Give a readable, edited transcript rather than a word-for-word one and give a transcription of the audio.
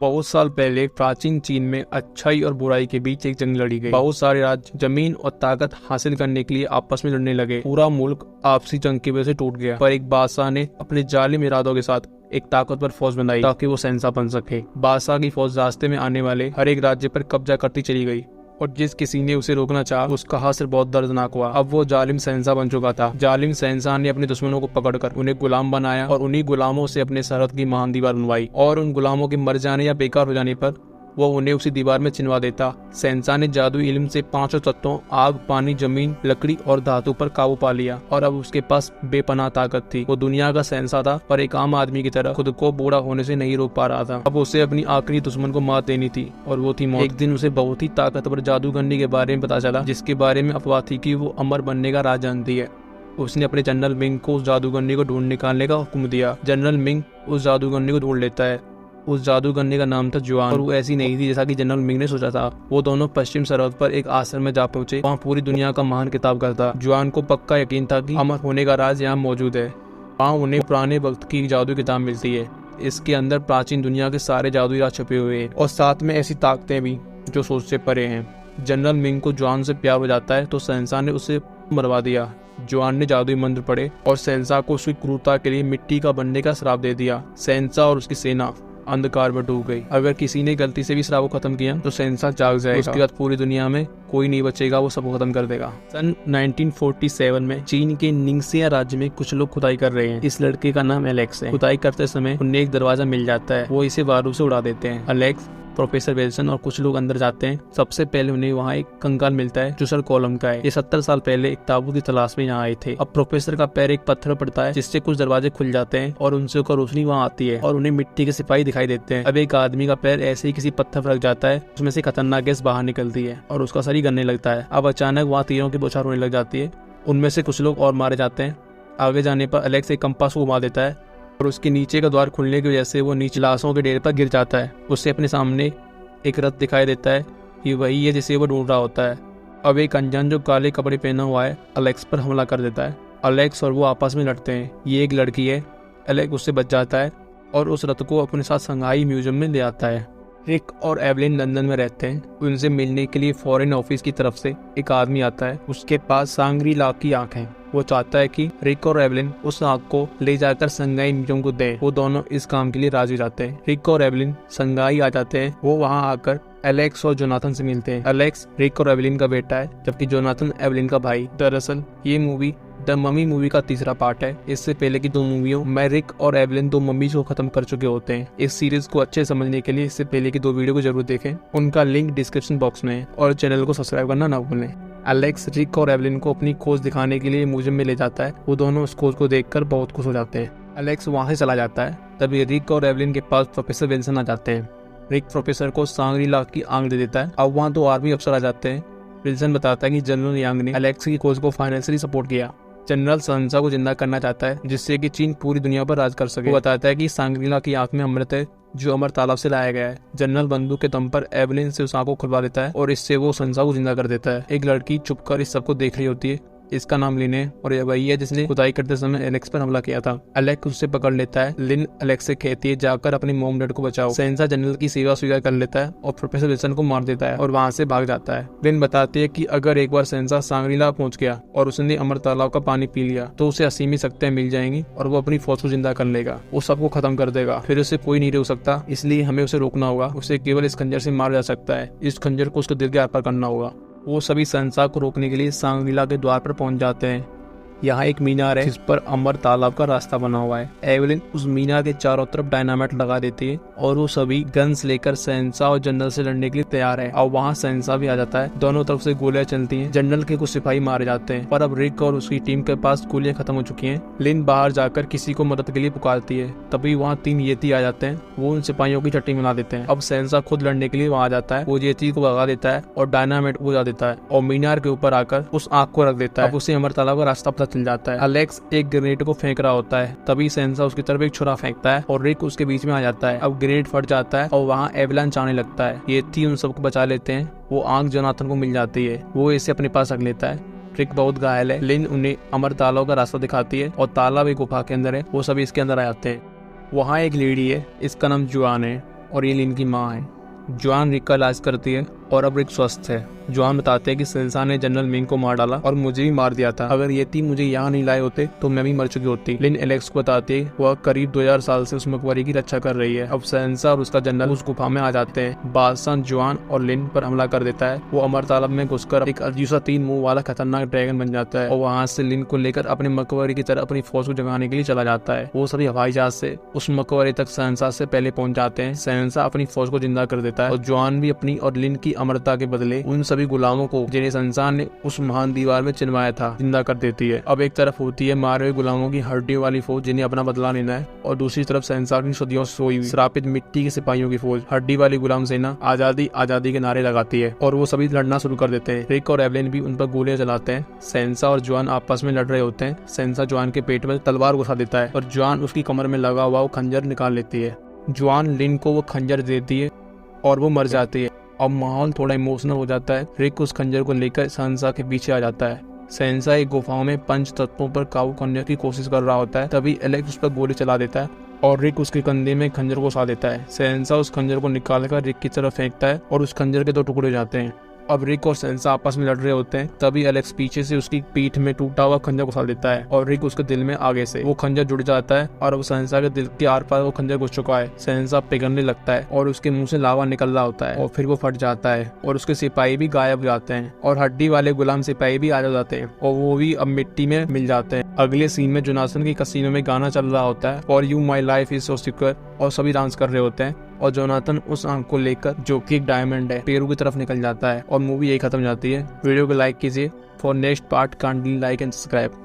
बहुत साल पहले प्राचीन चीन में अच्छाई और बुराई के बीच एक जंग लड़ी गई। बहुत सारे राज्य जमीन और ताकत हासिल करने के लिए आपस में लड़ने लगे। पूरा मुल्क आपसी जंग की वजह से टूट गया। पर एक बादशाह ने अपने जालिम इरादों के साथ एक ताकतवर फौज बनाई ताकि वो शहंशाह बन सके। बादशाह की फौज रास्ते में आने वाले हर एक राज्य पर कब्जा करती चली गई और जिस किसी ने उसे रोकना चाहा उसका हासिल बहुत दर्दनाक हुआ। अब वो जालिम शहंशाह बन चुका था। जालिम शहंशाह ने अपने दुश्मनों को पकड़कर उन्हें गुलाम बनाया और उन्हीं गुलामों से अपने सरहद की महान दीवार बनवाई और उन गुलामों के मर जाने या बेकार हो जाने पर वो उन्हें उसी दीवार में चिनवा देता। शहंशाह ने जादुई इल्म से 5 तत्वों आग, पानी, जमीन, लकड़ी और धातु पर काबू पा लिया और अब उसके पास बेपनाह ताकत थी। वो दुनिया का शहंशाह था पर एक आम आदमी की तरह खुद को बूढ़ा होने से नहीं रोक पा रहा था। अब उसे अपनी आखिरी दुश्मन को मात देनी थी और वो थी मौत। एक दिन उसे बहुत ही ताकतवर जादूगरनी के बारे में पता चला जिसके बारे में अफवाह थी कि वो अमर बनने का राज जानती है। उसने अपने जनरल मिंग को उस जादूगरनी को ढूंढ निकालने का हुक्म दिया। जनरल मिंग उस जादूगरनी को ढूंढ लेता है। उस जादूगरनी का नाम था जुआन और वो ऐसी नहीं थी जैसा कि जनरल मिंग ने सोचा था। वो दोनों पश्चिम सरहद पर एक आश्रम में जा पहुंचे। वहाँ पूरी दुनिया का महान किताबगर था। जुआन को पक्का यकीन था कि अमर होने का राज यहाँ मौजूद है। वहाँ उन्हें पुराने वक्त की जादू किताब मिलती है। इसके अंदर प्राचीन दुनिया के सारे जादुई राज छुपे हुए हैं और साथ में ऐसी ताकतें भी जो सोच से परे हैं। जनरल मिंग को जुआन से प्यार हो जाता है तो शहंशाह ने उसे मरवा दिया। जुआन ने जादुई मंत्र पढ़े और शहंशाह को उसकी क्रूरता के लिए मिट्टी का बनने का श्राप दे दिया। शहंशाह और उसकी सेना अंधकार में डूब गई। अगर किसी ने गलती से भी श्राप को खत्म किया तो शहंशाह जाग जाएगा। उसके बाद पूरी दुनिया में कोई नहीं बचेगा, वो सबको खत्म कर देगा। सन 1947 में चीन के निंगसिया राज्य में कुछ लोग खुदाई कर रहे हैं। इस लड़के का नाम एलेक्स है। खुदाई करते समय उन्हें एक दरवाजा मिल जाता है। वो इसे बारूद से उड़ा देते हैं। एलेक्स, प्रोफेसर विल्सन और कुछ लोग अंदर जाते हैं। सबसे पहले उन्हें वहाँ एक कंकाल मिलता है जो सर कॉलम का है। ये 70 साल पहले एक ताबूत की तलाश में यहाँ आए थे। अब प्रोफेसर का पैर एक पत्थर पर पड़ता है जिससे कुछ दरवाजे खुल जाते हैं और उनसे होकर रोशनी वहाँ आती है और उन्हें मिट्टी के सिपाही दिखाई देते हैं। अब एक आदमी का पैर ऐसे ही किसी पत्थर पर लग जाता है। उसमें से खतरनाक गैस बाहर निकलती है और उसका शरीर गलने लगता है। अब अचानक वहाँ तीरों की बौछार होने लग जाती है। उनमें से कुछ लोग और मारे जाते हैं। आगे जाने पर एलेक्स एक कंपास को घुमा देता है और उसके नीचे का द्वार खुलने की वजह से वो नीचे लाशों के ढेर पर गिर जाता है। उससे अपने सामने एक रथ दिखाई देता है। ये वही है जिसे वो ढूंढ रहा होता है। अब एक अनजान जो काले कपड़े पहना हुआ है एलेक्स पर हमला कर देता है। एलेक्स और वो आपस में लड़ते हैं। ये एक लड़की है। एलेक्स उससे बच जाता है और उस रथ को अपने साथ संघाई म्यूजियम में ले आता है। रिक और एवलिन लंदन में रहते हैं। उनसे मिलने के लिए फॉरेन ऑफिस की तरफ से एक आदमी आता है। उसके पास सांगरी ला की आंख है। वो चाहता है कि रिक और एवलिन उस आंख को ले जाकर संघाई म्यूजियम को दें। वो दोनों इस काम के लिए राजी जाते हैं। रिक और एवलिन संघाई आ जाते हैं। वो वहाँ आकर एलेक्स और जोनाथन से मिलते हैं। एलेक्स रिक और एवलिन का बेटा है जबकि जोनाथन एवलिन का भाई। दरअसल ये मूवी द ममी मूवी का तीसरा पार्ट है। इससे पहले की 2 मूवियों में रिक और एवलिन 2 मम्मीज को खत्म कर चुके होते हैं। इस सीरीज को अच्छे समझने के लिए इससे पहले की 2 वीडियो को जरूर देखें। उनका लिंक डिस्क्रिप्शन बॉक्स में है और चैनल को सब्सक्राइब करना ना भूलें। एलेक्स रिक और एवलिन को अपनी खोज दिखाने के लिए म्यूजियम में ले जाता है। वो दोनों उस खोज को देखकर बहुत खुश हो जाते हैं। एलेक्स वहाँ से चला जाता है। तभी रिक और एवलिन के पास प्रोफेसर विल्सन आ जाते हैं। रिक प्रोफेसर को सांगरी ला की आंख दे देता है। अब वहाँ 2 आर्मी अफसर आ जाते हैं। विल्सन बताता है कि जनरल यांग ने एलेक्स की खोज को फाइनेंशियली सपोर्ट किया। जनरल शहंशाह को जिंदा करना चाहता है जिससे कि चीन पूरी दुनिया पर राज कर सके। वो बताता है कि सांग्रीला की आंख में अमृत है जो अमर तालाब से लाया गया है। जनरल बंदूक के दम पर एवलिन से उस आंख को खुलवा देता है और इससे वो शहंशाह को जिंदा कर देता है। एक लड़की चुपकर इस सबको देख रही होती है। इसका नाम लिन है और यह वही है जिसने खुदाई करते समय एलेक्स पर हमला किया था। एलेक्स उससे पकड़ लेता है। लिन एलेक्स से कहती है जाकर अपने मॉम डैड को बचाओ। शहंशाह जनरल की सेवा स्वीकार कर लेता है और प्रोफेसर विल्सन को मार देता है और वहाँ से भाग जाता है। लिन बताती है कि अगर एक बार शहंशाह सांग्रीला पहुंच गया और उसने अमर तालाब का पानी पी लिया तो उसे असीमित शक्तियां मिल जाएंगी और वो अपनी फौज को जिंदा कर लेगा। वो सबको खत्म कर देगा। फिर उसे कोई नहीं रोक सकता, इसलिए हमें उसे रोकना होगा। उसे केवल इस खंजर से मारा जा सकता है। इस खंजर को उसके दिल के आर पार करना होगा। वो सभी शहंशाह को रोकने के लिए सांग्रीला के द्वार पर पहुंच जाते हैं। यहाँ एक मीनार है जिस पर अमर तालाब का रास्ता बना हुआ है। एवलिन उस मीनार के चारों तरफ डायनामाइट लगा देती है और वो सभी गन्स लेकर शहंशाह और जनरल से लड़ने के लिए तैयार है। और वहाँ शहंशाह भी आ जाता है। दोनों तरफ से गोलियां चलती हैं। जनरल के कुछ सिपाही मारे जाते हैं पर अब रिक और उसकी टीम के पास गोलियां खत्म हो चुकी हैं। लिन बाहर जाकर किसी को मदद के लिए पुकारती है। तभी वहाँ 3 येती आ जाते हैं। वो उन सिपाहियों की चट्टी मिला देते हैं। अब शहंशाह खुद लड़ने के लिए वहाँ आ जाता है। वो येती को भगा देता है और डायनामाइट बुझा देता है और मीनार के ऊपर आकर उस आग को रख देता है। अब उसे अमर तालाब का रास्ता पता चल जाता है। एलेक्स एक ग्रेनेड को फेंक रहा होता है। तभी शहंशाह उसकी तरफ एक छुरा फेंकता है और रिक उसके बीच में आ जाता है। अब ग्रेनेड फट जाता है और वहाँ एवलांच आने लगता है। ये थी उन सबको बचा लेते हैं। वो आंख जोनाथन को मिल जाती है। वो इसे अपने पास रख लेता है। रिक बहुत घायल है। लिन उन्हें अमर तालाब का रास्ता दिखाती है और तालाब एक गुफा के अंदर है। वो सभी इसके अंदर आ जाते हैं। वहाँ एक लेडी है, इसका नाम जुआन है और ये लिन की माँ है। जॉन रिक का इलाज करती है और अब रिक स्वस्थ है। जॉन बताते हैं कि सेंसा ने जनरल मिंग को मार डाला और मुझे भी मार दिया था। अगर ये तीन मुझे यहाँ नहीं लाए होते तो मैं भी मर चुकी होती। लिन एलेक्स को बताती है वह करीब 2000 साल से उस मकबरे की रक्षा कर रही है। अब सेंसा और उसका जनरल उस गुफा में आ जाते हैं। बादशाह जॉन और लिन पर हमला कर देता है। वो अमर तालब में घुसकर एक अजीब सा 3 मुंह वाला खतरनाक ड्रैगन बन जाता है और वहाँ से लिन को लेकर अपने मकबरे की तरफ अपनी फौज को जगाने के लिए चला जाता है। वो सभी हवाई जहाज से उस मकबरे तक सेंसा से पहले पहुंच जाते हैं। सेंसा अपनी फौज को जिंदा कर देता है और जॉन भी अपनी और लिन की अमरता के बदले उन सभी गुलामों को जिन्हें सेंसा ने उस महान दीवार में चिनवाया था जिंदा कर देती है। अब एक तरफ होती है मारे हुए गुलामों की हड्डियों वाली फौज जिन्हें अपना बदला लेना है और दूसरी तरफ सेंसा की सदियों से सोई हुई श्रापित मिट्टी के सिपाहियों की फौज। हड्डी वाली गुलाम सेना आजादी आजादी के नारे लगाती है और वो सभी लड़ना शुरू कर देते हैं। रिक और एवलिन भी उन पर गोलियां चलाते हैं। सेंसा और जॉन आपस में लड़ रहे होते हैं। सेंसा जॉन के पेट में तलवार घुसा देता है और जॉन उसकी कमर में लगा हुआ वो खंजर निकाल लेती है। जॉन लिन को वो खंजर देती है और वो मर जाती है। अब माहौल थोड़ा इमोशनल हो जाता है। रिक उस खंजर को लेकर सेंसा के पीछे आ जाता है। सेंसा एक गुफाओं में पंच तत्वों पर काबू करने की कोशिश कर रहा होता है। तभी एलेक्स उस पर गोली चला देता है और रिक उसके कंधे में खंजर को सा देता है। सेंसा उस खंजर को निकालकर रिक की तरफ फेंकता है और उस खंजर के 2 टुकड़े हो जाते हैं। अब रिक और सेंसा आपस में लड़ रहे होते हैं। तभी एलेक्स पीछे से उसकी पीठ में टूटा हुआ खंजर घुसा देता है और रिक उसके दिल में आगे से वो खंजर जुड़ जाता है और अब सेंसा के दिल के आर पार वो खंजर घुस चुका है। सेंसा पिघलने लगता है और उसके मुंह से लावा निकल रहा होता है और फिर वो फट जाता है और उसके सिपाही भी गायब हो जाते हैं और हड्डी वाले गुलाम सिपाही भी आ जाते हैं और वो भी अब मिट्टी में मिल जाते हैं। अगले सीन में जोनाथन के कसीनो में गाना चल रहा होता है और you my life is so secure और सभी डांस कर रहे होते हैं और जोनाथन उस आंख को लेकर जो कि एक डायमंड है पेरू की तरफ निकल जाता है और मूवी यही खत्म जाती है। वीडियो को लाइक कीजिए for next part. Kindly like and subscribe.